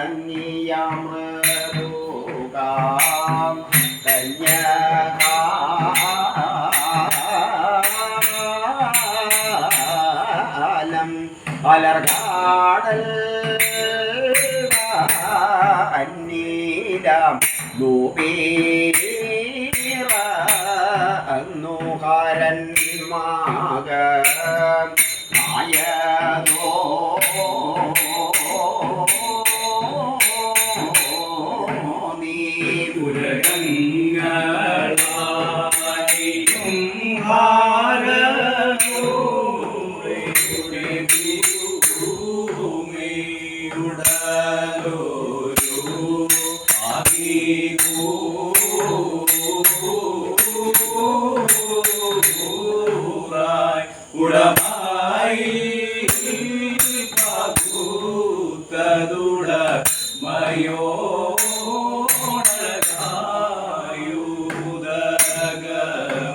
കന്യാമൃദുകാം കന്യകാലം അലർകാടൽ അന്നീലം ലൂപീറ അന്നുകാരൻ മാക നായതോ നീ ഉലകങ്ങളായും ഉടമായി പകുത്തതുട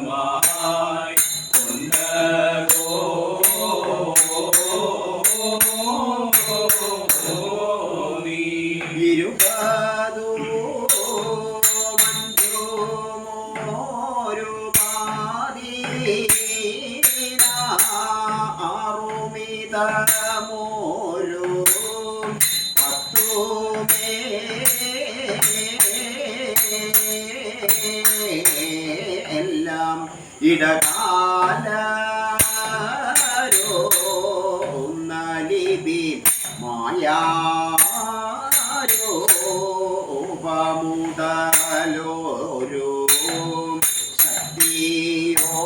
മയോടകായുദകമായി കൊണ്ടോ നീ ഇരുപതോ മോരു പത്തുമേ എല്ലാം ഇടകാലോ നലിബി മായാരോ പമുടലോരു ശക്തിയോ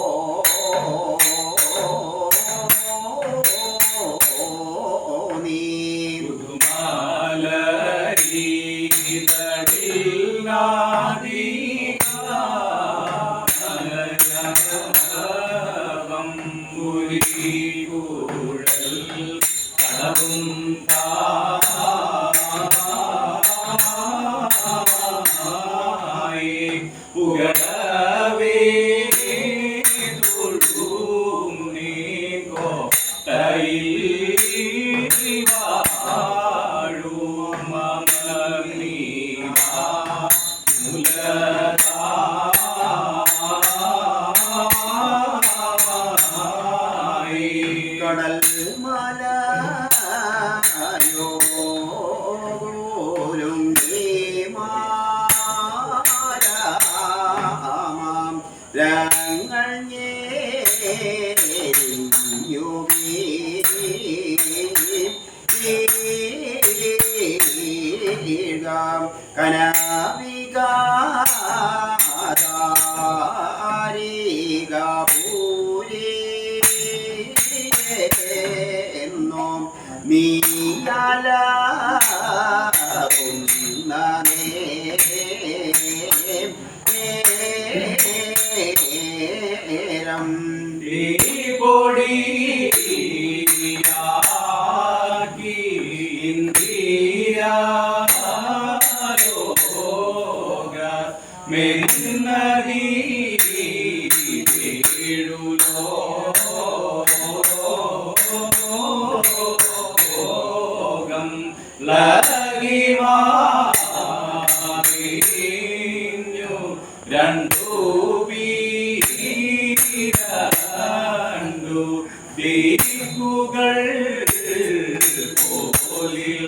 കടൽ മലയോലും മാരാമാം രങ്ങൾ കനവികാരിക പൂരി എന്നും നീയാലും പൊടി മെന്നീ ലോകം ലഗിമാറിഞ്ഞു രണ്ടു വീരണ്ടു ദിക്കുകൾ പോലില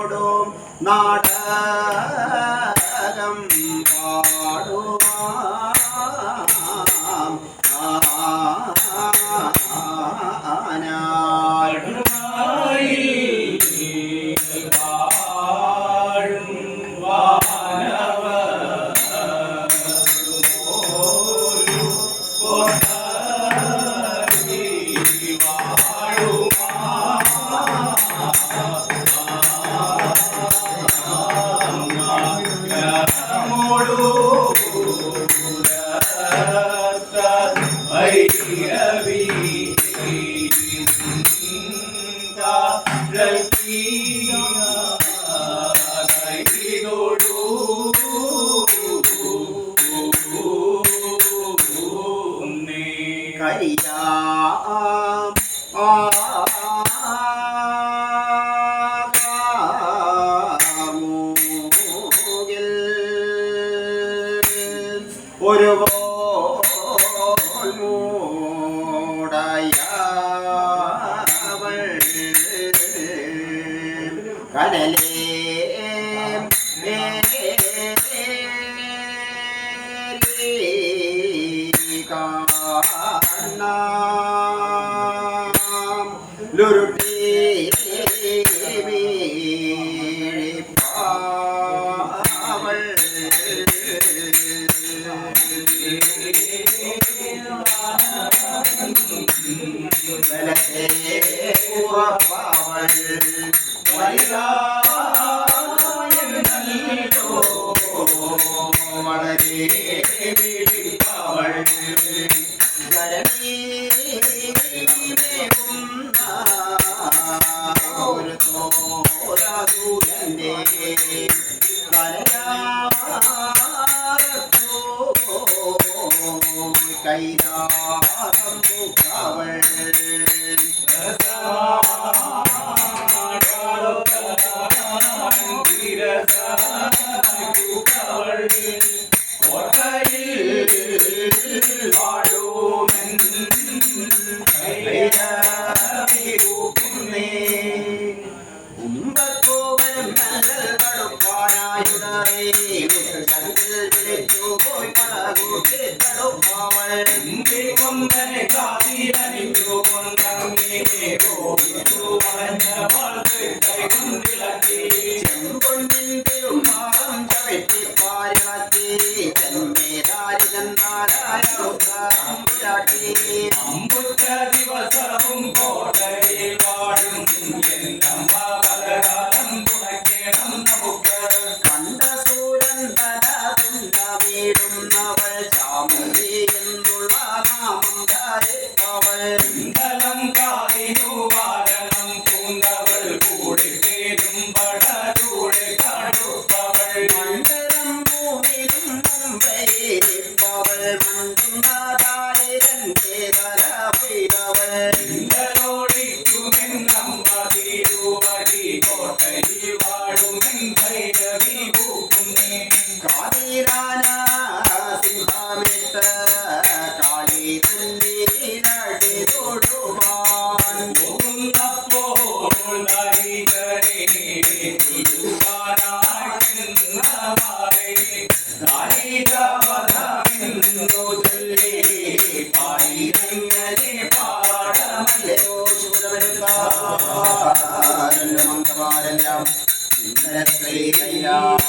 ോടും നാടകം പാടുവാം വരിയാം മൂകിൽ ഒരു മൂടയവൾ കടലേ ലുരുട്ടി വീഴിപ്പാവൾ ബലത്തെ ഉറപ്പവൾ വളരെ വീഴിപ്പാവൾ ഒരു തോരാദൂരന്റെ കൈരാതം മുഖവൾ ഉമ്പത്തോവനും നല്ല കടുപ്പാനായുടേ വിളിച്ചു പോയി പടകൂട്ടി തടുപ്പാവൾ കൊമ്പനെ കാതിരണിഞ്ഞു കൊണ്ടങ്ങേ വളഞ്ഞ വളർത്ത് കൈകൊണ്ടിളക്കി ചെമ്പൊന്നിൻ തിരുമാകം ചവിട്ടി പാരിളക്കി ചെമ്മേതാരി ചന്താരായ റുദ്രാമ്പുരാട്ടി അമ്പുറ്റ ദിവസവും കോട്ടയിൽ വാഴും എന്നമ്മ പലകാലം തുണയ്ക്കണം നമുക്ക് കണ്ട സൂര്യൻ തല തുണ്ട വീടുന്നവൾ ചാമുണ്ടി എന്നുള്ള നാമം ധരിപ്പവൾ ഇന്ധനം കാതിനു വാരണം പൂണ്ടവൾ കൂടി പേരും പടകൂടെ കടുപ്പവൾ മണ്ഡലം മൂന്നിലും മുമ്പേരിപ്പവൾ മണ്ടുന്നതാരന്റെ തല പിറവൾ ഇന്ധനോടിക്കുമെന്നമ്മ തിരുവടി കോട്ടയിൽ വാഴുമെൻ ഭൈരവി പൂക്കുന്നേ കാതിരാന സിംഹമിട്ട് കാളി തന്നിലടി തൊടുവാൻ പോകുന്നപ്പോൾ നരികരെ തുലുവാനായെന്നവരെ കാലികവധമെന്നു ചൊല്ലി പാടിരങ്ങനെ പാടമല്ലേ മംഗമാരെല്ലാം ഇന്ദ്രശ്രീ കൈലാസമേ